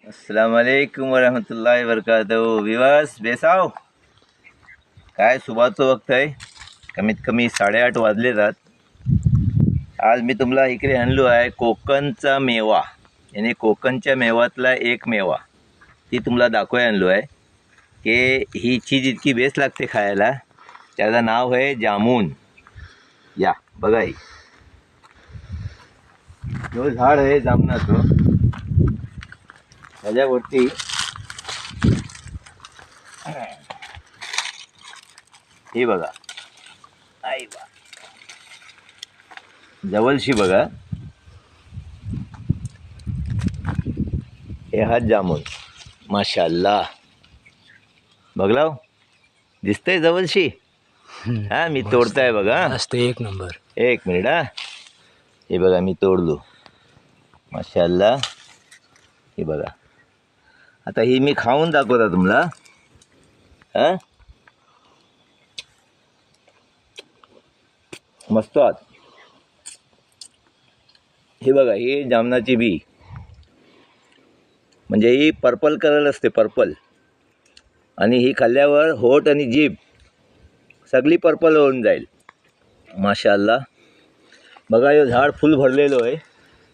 अस्सलाम वालेकुम वरहमतुल्लाहि वबरकातुहू। विवास बेसाव काय सुबाचं वक्त आहे, कमीत कमी 8:30 वाजले जात. आज मी तुम्हाला इकडे आणलो आहे कोकणचा मेवा, यानी कोकणच्या मेवातला एक मेवा ती तुम्हाला दाखवाय आणलो आहे की ही चीज इतकी बेस्ट लागते खायला. त्याचं नाव आहे जामून. या बघा, ही जो झाड आहे जामनाचं, त्याच्यावरती हे बघा, आई बा जवळशी बघा, हे हात जामून माशाअल्लाह. बघलाव दिसतंय जवळशी. हा मी तोडताय बघा, मस्त एक नंबर. एक मिनिट. हा हे बघा मी तोडलो माशाअल्लाह. हे बघा, आता ही मी खाऊन दाखवता तुम्हाला. हा मस्त आहात. हे बघा, ही जामनाची बी, म्हणजे ही पर्पल कलर असते, पर्पल. आणि ही खाल्ल्यावर होठ आणि जीभ सगळी पर्पल होऊन जाईल माशाअल्लाह. बघा, हे झाड फुल भरलेलो आहे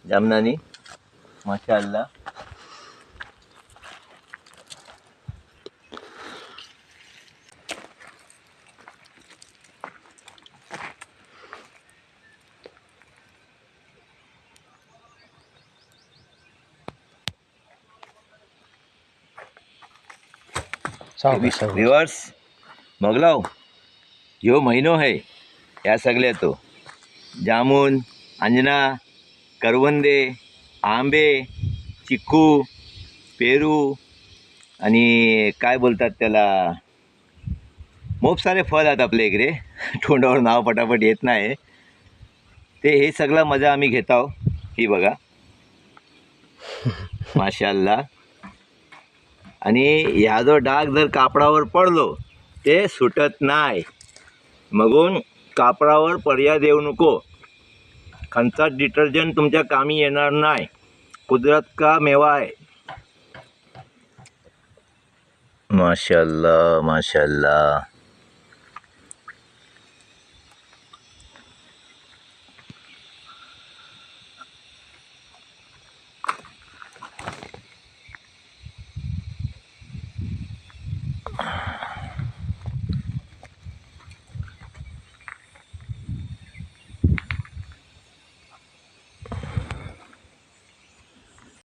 जामनानी माशाअल्लाह. व्ह्युअर्स बघलाव, ह्यो महिनो आहे या सगळ्या तो जामून, अंजना, करवंदे, आंबे, चिक्कू, पेरू आणि काय बोलतात त्याला, खूप सारे फळ आहेत आपल्या इकडे. तोंडावर नाव पटापट येत नाही ते. हे सगळा मजा आम्ही घेत आहो. ही बघा माशाअल्लाह. आणि ह्या जो डाग जर कापडावर पडलो ते सुटत नाही. मगून कापडावर पर्याय देऊ नको. खंचाट डिटर्जंट तुमच्या कामी येणार नाही. कुदरत का मेवा आहे माशाअल्लाह माशाअल्लाह.